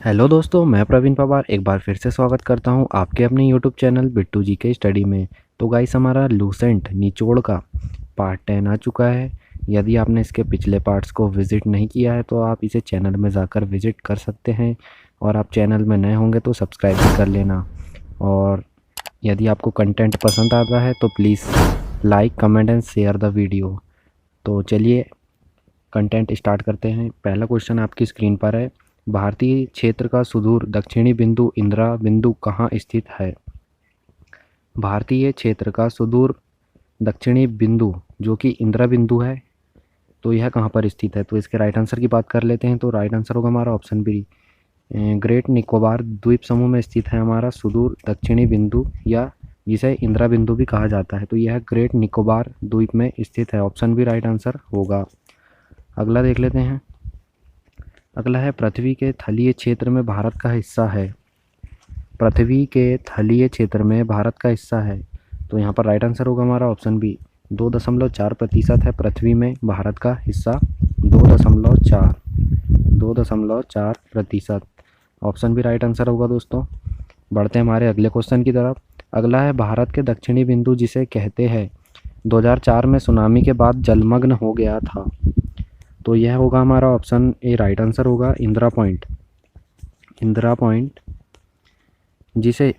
Hello दोस्तों, मैं प्रवीण पवार एक बार फिर से स्वागत करता हूं आपके अपने यूट्यूब चैनल बिट्टू जी के स्टडी में। तो गाइस, हमारा लूसेंट निचोड़ का पार्ट 10 आ चुका है। यदि आपने इसके पिछले पार्ट्स को विज़िट नहीं किया है तो आप इसे चैनल में जाकर विज़िट कर सकते हैं, और आप चैनल में नए होंगे तो सब्सक्राइब भी कर लेना। और यदि आपको कंटेंट पसंद आता है तो please like, comment and share the video. तो चलिए कंटेंट स्टार्ट करते हैं। पहला क्वेश्चन आपकी स्क्रीन पर है। भारतीय क्षेत्र का सुदूर दक्षिणी बिंदु इंदिरा बिंदु कहाँ स्थित है? भारतीय क्षेत्र का सुदूर दक्षिणी बिंदु जो कि इंदिरा बिंदु है, तो यह कहाँ पर स्थित है? तो इसके राइट आंसर की बात कर लेते हैं। तो राइट आंसर होगा हमारा ऑप्शन बी, ग्रेट निकोबार द्वीप समूह में स्थित है हमारा सुदूर दक्षिणी बिंदु, या जिसे इंदिरा बिंदु भी कहा जाता है। तो यह ग्रेट निकोबार द्वीप में स्थित है। ऑप्शन बी राइट आंसर होगा। अगला देख लेते हैं। अगला है, पृथ्वी के तलीय क्षेत्र में भारत का हिस्सा है। पृथ्वी के तलीय क्षेत्र में भारत का हिस्सा है, तो यहाँ पर राइट आंसर होगा हमारा ऑप्शन बी, 2.4% है पृथ्वी में भारत का हिस्सा। 2.4%। ऑप्शन भी राइट आंसर होगा दोस्तों। बढ़ते हैं हमारे अगले क्वेश्चन की तरफ। अगला है, भारत के दक्षिणी बिंदु जिसे कहते हैं 2004 में सुनामी के बाद जलमग्न हो गया था। तो यह होगा हमारा ऑप्शन ए राइट आंसर होगा, इंदिरा पॉइंट। इंदिरा पॉइंट जिसे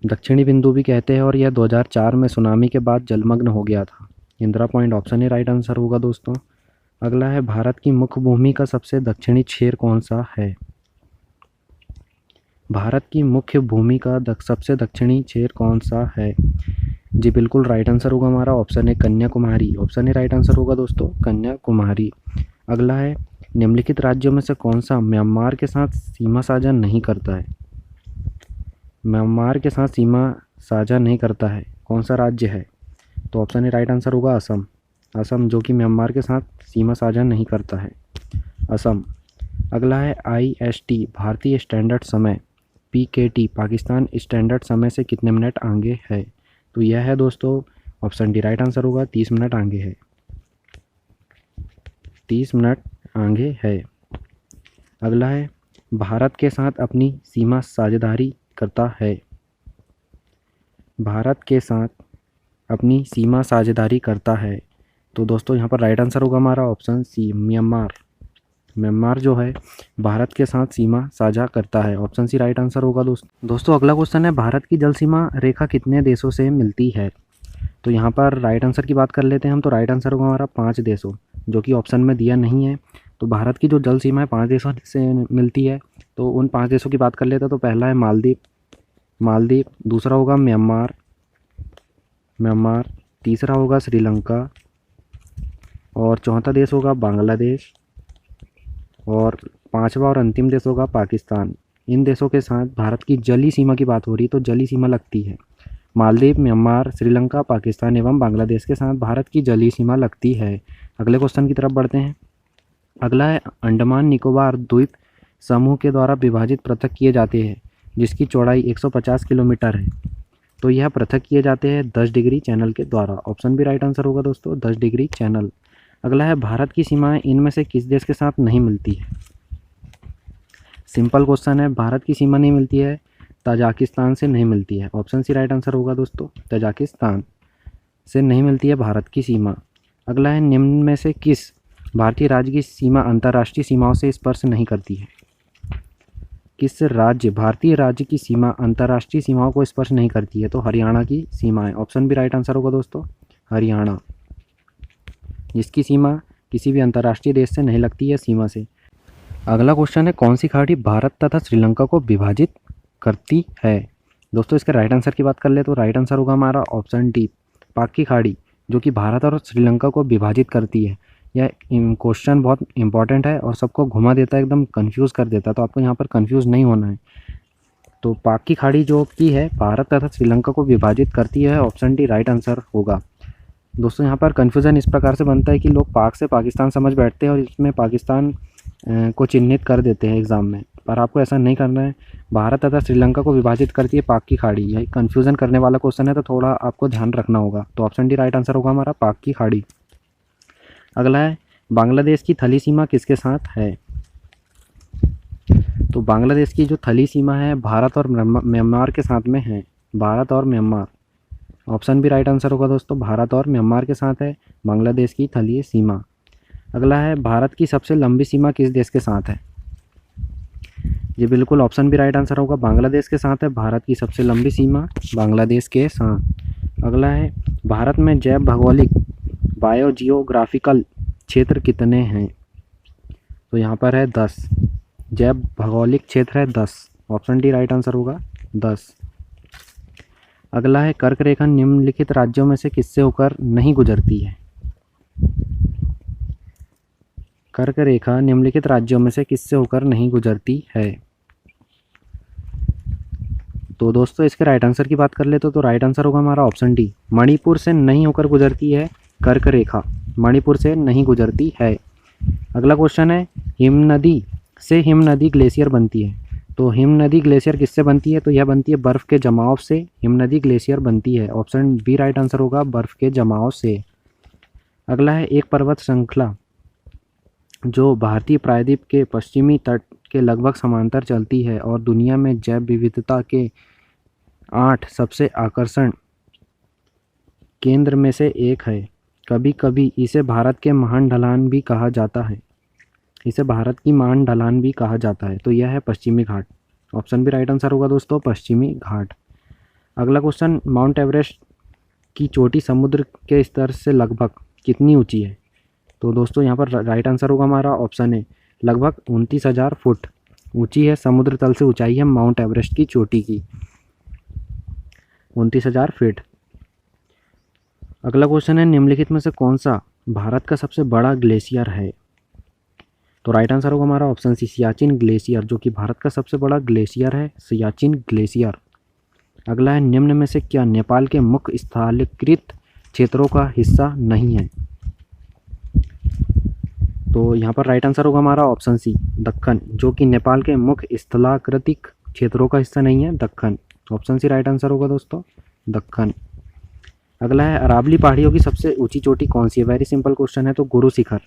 दक्षिणी बिंदु भी कहते हैं, और यह 2004 में सुनामी के बाद जलमग्न हो गया था। Indira point option A right answer होगा दोस्तों। अगला है, भारत की मुख्य भूमि का सबसे दक्षिणी क्षेत्र कौन सा है? भारत की मुख्य भूमि का सबसे दक्षिणी क्षेत्र कौन सा है? जी बिल्कुल राइट आंसर होगा हमारा option A Kanyakumari. Option A right answer होगा दोस्तों, कन्याकुमारी। अगला है, निम्नलिखित राज्यों में से कौन सा म्यांमार के साथ सीमा साझा नहीं करता है? म्यांमार के साथ सीमा साझा नहीं करता है, कौन सा राज्य है? तो ऑप्शन ए राइट आंसर होगा असम। असम जो कि म्यांमार के साथ सीमा साझा नहीं करता है, असम। अगला है, IST भारतीय स्टैंडर्ड समय PKT पाकिस्तान स्टैंडर्ड समय से कितने मिनट आगे है? तो यह है दोस्तों ऑप्शन डी राइट आंसर होगा, 30 मिनट आगे है। 30 मिनट आगे है। अगला है, भारत के साथ अपनी सीमा साझेदारी करता है। भारत के साथ अपनी सीमा साझेदारी करता है, तो दोस्तों यहाँ पर राइट आंसर होगा हमारा ऑप्शन सी, म्यांमार। म्यांमार जो है भारत के साथ सीमा साझा करता है। ऑप्शन सी राइट आंसर होगा दोस्तों। अगला क्वेश्चन है, भारत की जल सीमा रेखा कितने देशों से मिलती है? तो यहाँ पर राइट आंसर की बात कर लेते हैं हम। तो राइट आंसर होगा हमारा 5 देशों, जो कि ऑप्शन में दिया नहीं है। तो भारत की जो जल सीमा है 5 देशों से मिलती है। तो उन 5 देशों की बात कर लेते हैं। तो पहला है मालदीव, दूसरा होगा म्यांमार, तीसरा होगा श्रीलंका, और चौथा देश होगा बांग्लादेश, और पांचवा और अंतिम देश होगा पाकिस्तान। इन देशों के साथ भारत की जली सीमा की बात हो रही है, तो जली सीमा लगती है। मालदीव, म्यांमार, श्रीलंका, पाकिस्तान एवं बांग्लादेश के साथ भारत की जलीय सीमा लगती है। अगले क्वेश्चन की तरफ बढ़ते हैं। अगला है, अंडमान निकोबार द्वीप समूह के द्वारा विभाजित पृथक किए जाते हैं जिसकी चौड़ाई 150 किलोमीटर है। तो यह पृथक किए जाते हैं 10 डिग्री चैनल के द्वारा। ऑप्शन भी राइट आंसर होगा दोस्तों, 10 डिग्री चैनल। अगला है, भारत की सीमाएं इनमें से किस देश के साथ नहीं मिलती है? सिंपल क्वेश्चन है, भारत की सीमा नहीं मिलती है, तजाकिस्तान से नहीं मिलती है। ऑप्शन सी राइट आंसर होगा दोस्तों, तजाकिस्तान से नहीं मिलती है भारत की सीमा। अगला है, निम्न में से किस भारतीय राज्य की सीमा अंतर्राष्ट्रीय सीमाओं से स्पर्श नहीं करती है? किस भारतीय राज्य की सीमा अंतर्राष्ट्रीय सीमाओं को स्पर्श नहीं करती है? तो हरियाणा की सीमा है। ऑप्शन भी राइट आंसर होगा दोस्तों, हरियाणा, जिसकी सीमा किसी भी अंतर्राष्ट्रीय देश से नहीं लगती है सीमा से। अगला क्वेश्चन है, कौन सी खाड़ी भारत तथा श्रीलंका को विभाजित करती है? दोस्तों इसके राइट आंसर की बात कर ले तो राइट आंसर होगा हमारा ऑप्शन डी, पाक की खाड़ी, जो कि भारत और श्रीलंका को विभाजित करती है। यह क्वेश्चन बहुत इंपॉर्टेंट है और सबको घुमा देता है, एकदम कंफ्यूज कर देता है, तो आपको यहाँ पर कंफ्यूज नहीं होना है। तो पाक की खाड़ी जो कि है भारत तथा श्रीलंका को विभाजित करती है। ऑप्शन डी राइट आंसर होगा। दोस्तों यहाँ पर कन्फ्यूज़न इस प्रकार से बनता है कि लोग पाक से पाकिस्तान समझ बैठते हैं और इसमें पाकिस्तान को चिन्हित कर देते हैं एग्ज़ाम में, पर आपको ऐसा नहीं करना है। भारत तथा श्रीलंका को विभाजित करती है पाक की खाड़ी। यही कन्फ्यूज़न करने वाला क्वेश्चन है, तो थोड़ा आपको ध्यान रखना होगा। तो ऑप्शन डी राइट आंसर होगा हमारा, पाक की खाड़ी। अगला है, बांग्लादेश की थली सीमा किसके साथ है? तो बांग्लादेश की जो थली सीमा है भारत और म्यांमार के साथ में है, भारत और म्यांमार। ऑप्शन भी राइट आंसर होगा दोस्तों, भारत और म्यांमार के साथ है बांग्लादेश की थलीय सीमा। अगला है भारत की सबसे लंबी सीमा किस देश के साथ है। ये बिल्कुल ऑप्शन भी राइट आंसर होगा, बांग्लादेश के साथ है भारत की सबसे लंबी सीमा, बांग्लादेश के साथ। अगला है भारत में जैव भौगोलिक बायोजियोग्राफिकल क्षेत्र कितने हैं। तो यहाँ पर है 10, जैव भौगोलिक क्षेत्र है 10, ऑप्शन डी राइट आंसर होगा 10। अगला है कर्क रेखा निम्नलिखित राज्यों में से किससे होकर नहीं गुजरती है। कर्क रेखा निम्नलिखित राज्यों में से किससे होकर नहीं गुजरती है। तो दोस्तों इसके राइट आंसर की बात कर ले तो राइट आंसर होगा हमारा ऑप्शन डी, मणिपुर से नहीं होकर गुजरती है कर्क रेखा, मणिपुर से नहीं गुजरती है। अगला क्वेश्चन है हिमनदी से हिमनदी ग्लेशियर बनती है। तो हिमनदी ग्लेशियर किससे बनती है। तो यह बनती है बर्फ़ के जमाव से हिमनदी ग्लेशियर बनती है, ऑप्शन बी राइट आंसर होगा, बर्फ़ के जमाव से। अगला है एक पर्वत श्रृंखला जो भारतीय प्रायद्वीप के पश्चिमी तट के लगभग समांतर चलती है और दुनिया में जैव विविधता के 8 सबसे आकर्षण केंद्र में से एक है। कभी कभी इसे भारत के महान ढलान भी कहा जाता है, इसे भारत की महान ढलान भी कहा जाता है। तो यह है पश्चिमी घाट, ऑप्शन भी राइट आंसर होगा दोस्तों, पश्चिमी घाट। अगला क्वेश्चन माउंट एवरेस्ट की चोटी समुद्र के स्तर से लगभग कितनी ऊंची है। तो दोस्तों यहाँ पर राइट आंसर होगा हमारा ऑप्शन है, लगभग 29,000 फुट ऊंची है, समुद्र तल से ऊंचाई है माउंट एवरेस्ट की चोटी की 29,000 फीट। अगला क्वेश्चन है निम्नलिखित में से कौन सा भारत का सबसे बड़ा ग्लेशियर है। तो राइट आंसर होगा हमारा ऑप्शन सी, सियाचिन ग्लेशियर, जो कि भारत का सबसे बड़ा ग्लेशियर है, सियाचिन ग्लेशियर। अगला है निम्न में से क्या नेपाल के मुख्य स्थलीकृत क्षेत्रों का हिस्सा नहीं है। तो यहाँ पर राइट आंसर होगा हमारा ऑप्शन सी, दक्कन, जो कि नेपाल के मुख्य स्थलाकृतिक क्षेत्रों का हिस्सा नहीं है, Deccan, option C right answer होगा दोस्तों, दक्कन। अगला है अरावली पहाड़ियों की सबसे ऊंची चोटी कौन सी है। वेरी सिंपल क्वेश्चन है, तो Guru Shikhar,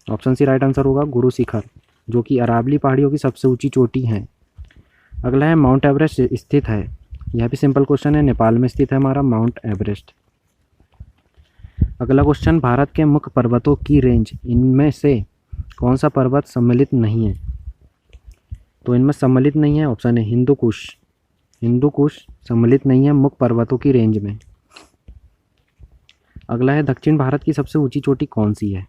option C right answer होगा, गुरु शिखर, जो कि अरावली पहाड़ियों की सबसे ऊंची चोटी है। अगला है माउंट एवरेस्ट स्थित है। यह भी सिंपल क्वेश्चन है, नेपाल में स्थित है हमारा माउंट एवरेस्ट। अगला क्वेश्चन भारत के मुख्य पर्वतों की रेंज, इनमें से कौन सा पर्वत सम्मिलित नहीं है। तो इनमें सम्मिलित नहीं है, ऑप्शन है हिंदू कुश, हिंदू कुश सम्मिलित नहीं है मुख्य पर्वतों की रेंज में। अगला है दक्षिण भारत की सबसे ऊंची चोटी कौन सी है।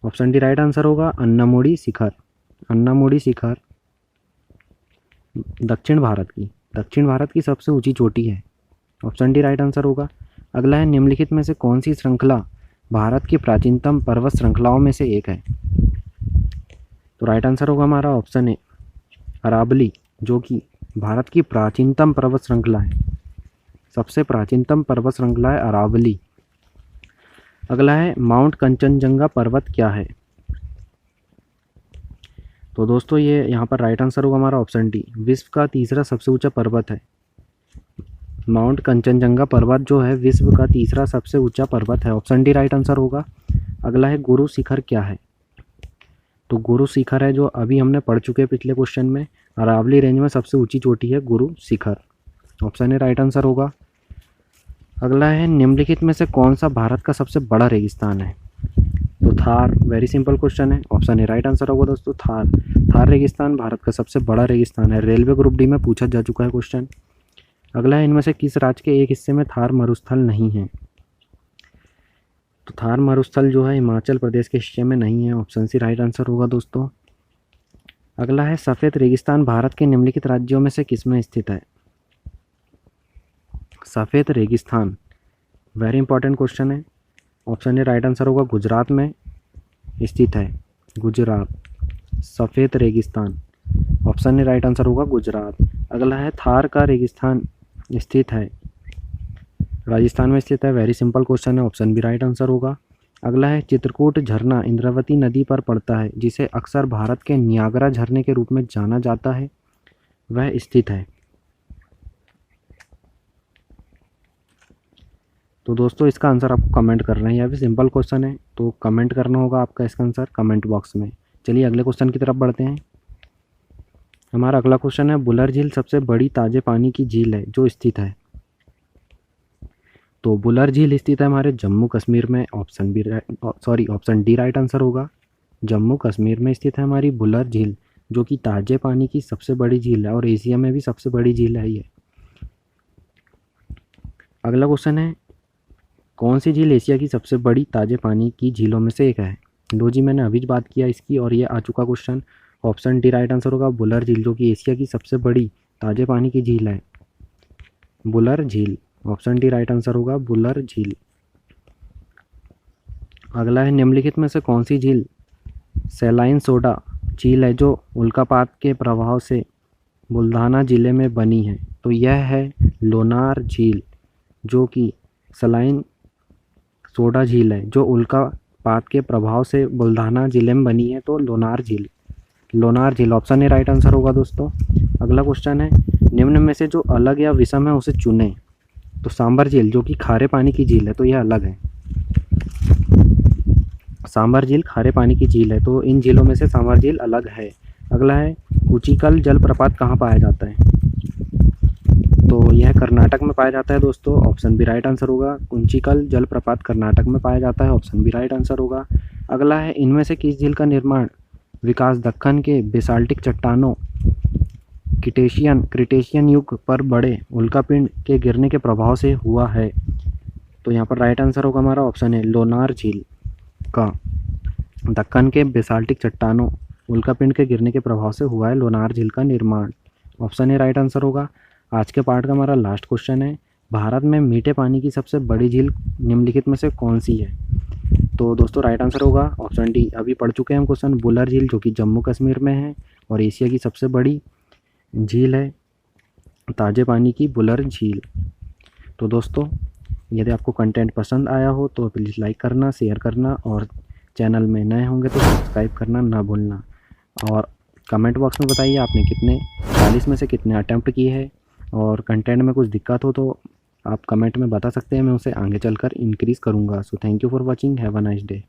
ऑप्शन डी राइट आंसर होगा, अन्नामुडी शिखर, अन्नामुडी शिखर दक्षिण भारत की सबसे ऊंची चोटी है, ऑप्शन डी राइट आंसर होगा। अगला है निम्नलिखित में से कौन सी श्रृंखला भारत की प्राचीनतम पर्वत श्रृंखलाओं में से एक है। तो राइट आंसर होगा हमारा ऑप्शन ए, अरावली, जो कि भारत की प्राचीनतम पर्वत श्रृंखला है, सबसे प्राचीनतम पर्वत श्रृंखला है अरावली। अगला है माउंट कंचनजंगा पर्वत क्या है। तो दोस्तों ये यहाँ पर राइट आंसर होगा हमारा ऑप्शन डी, विश्व का तीसरा सबसे ऊंचा पर्वत है। माउंट कंचनजंगा पर्वत जो है विश्व का तीसरा सबसे ऊंचा पर्वत है, ऑप्शन डी राइट आंसर होगा। अगला है गुरु शिखर क्या है। तो गुरु शिखर है जो अभी हमने पढ़ चुके हैं पिछले क्वेश्चन में, अरावली रेंज में सबसे ऊंची चोटी है Guru Shikhar, option A right answer होगा। अगला है निम्नलिखित में से कौन सा भारत का सबसे बड़ा रेगिस्तान है। तो थार, वेरी सिंपल क्वेश्चन है, ऑप्शन ए राइट आंसर होगा दोस्तों, थार रेगिस्तान भारत का सबसे बड़ा रेगिस्तान है, रेलवे ग्रुप डी में पूछा जा चुका है क्वेश्चन। अगला है इनमें से किस राज्य के एक हिस्से में थार मरुस्थल नहीं है। तो थार मरुस्थल जो है हिमाचल प्रदेश के हिस्से में नहीं है, ऑप्शन सी राइट आंसर होगा दोस्तों। अगला है सफ़ेद रेगिस्तान भारत के निम्नलिखित राज्यों में से किस में स्थित है। सफ़ेद रेगिस्तान, वेरी इंपॉर्टेंट क्वेश्चन है, ऑप्शन ए राइट आंसर होगा, गुजरात में स्थित है, गुजरात, सफ़ेद रेगिस्तान, ऑप्शन ए राइट आंसर होगा गुजरात। अगला है थार का रेगिस्तान स्थित है, राजस्थान में स्थित है, वेरी सिंपल क्वेश्चन है, ऑप्शन बी राइट आंसर होगा। अगला है चित्रकूट झरना इंद्रावती नदी पर पड़ता है, जिसे अक्सर भारत के नियाग्रा झरने के रूप में जाना जाता है, वह स्थित है। तो दोस्तों इसका आंसर आपको कमेंट करना है, यह भी सिंपल क्वेश्चन है, तो कमेंट करना होगा आपका इसका आंसर कमेंट बॉक्स में। चलिए अगले क्वेश्चन की तरफ बढ़ते हैं। हमारा अगला क्वेश्चन है, बुलर झील सबसे बड़ी ताजे पानी की झील है जो स्थित है। तो बुलर झील स्थित है हमारे जम्मू कश्मीर में। ऑप्शन डी राइट आंसर होगा। जम्मू कश्मीर में स्थित है हमारी बुलर झील, जो कि ताजे पानी की सबसे बड़ी झील है और एशिया में भी सबसे बड़ी झील है ये। अगला क्वेश्चन है, कौन सी झील एशिया की सबसे बड़ी ताजे पानी की झीलों में से एक है। लो जी, मैंने अभी बात किया इसकी और ये आ चुका question. Option D right answer होगा, बुलर झील, जो कि एशिया की सबसे बड़ी ताजे पानी की झील है। बुलर झील, ऑप्शन डी राइट आंसर होगा, बुलर झील। अगला है, निम्नलिखित में से कौन सी झील सैलाइन सोडा झील है जो उल्कापात के प्रभाव से बुल्धाना जिले में बनी है। तो यह है लोनार झील, जो कि सलाइन सोडा झील है जो उल्कापात के प्रभाव से बुल्धाना जिले में बनी है। तो लोनार झील, लोनार झील ऑप्शन ए राइट आंसर होगा दोस्तों। अगला क्वेश्चन है, निम्न में से जो अलग या विषम है उसे चुनें। तो सांबर झील, जो कि खारे पानी की झील है, तो यह अलग है। सांबर झील खारे पानी की झील है, तो इन झीलों में से सांबर झील अलग है। अगला है, कुचिकल जलप्रपात कहाँ पाया जाता है। तो यह कर्नाटक में पाया जाता है दोस्तों। ऑप्शन बी राइट आंसर होगा, कुंचिकल जलप्रपात कर्नाटक में पाया जाता है। ऑप्शन बी राइट आंसर होगा। अगला है, इनमें से किस झील का निर्माण विकास दक्कन के बेसाल्टिक चट्टानों क्रिटेशियन युग पर बड़े उल्कापिंड के गिरने के प्रभाव से हुआ है। तो यहाँ पर राइट आंसर होगा हमारा ऑप्शन है लोनार झील का। दक्कन के बेसाल्टिक चट्टानों उल्कापिंड के गिरने के प्रभाव से हुआ है लोनार झील का निर्माण। ऑप्शन ए राइट आंसर होगा। आज के पार्ट का हमारा लास्ट क्वेश्चन है, भारत में मीठे पानी की सबसे बड़ी झील निम्नलिखित में से कौन सी है। तो दोस्तों राइट आंसर होगा ऑप्शन डी। अभी पढ़ चुके हैं हम क्वेश्चन, बुलर झील, जो कि जम्मू कश्मीर में है और एशिया की सबसे बड़ी झील है ताजे पानी की बुलर झील। तो दोस्तों, यदि आपको कंटेंट पसंद आया हो तो प्लीज़ लाइक करना, शेयर करना और चैनल में नए होंगे तो सब्सक्राइब करना ना भूलना। और कमेंट बॉक्स में बताइए आपने कितने 40 में से कितने अटैम्प्ट किए हैं, और कंटेंट में कुछ दिक्कत हो तो आप कमेंट में बता सकते हैं, मैं उसे आगे चलकर इंक्रीज़ करूँगा। So thank you for watching, have a nice day.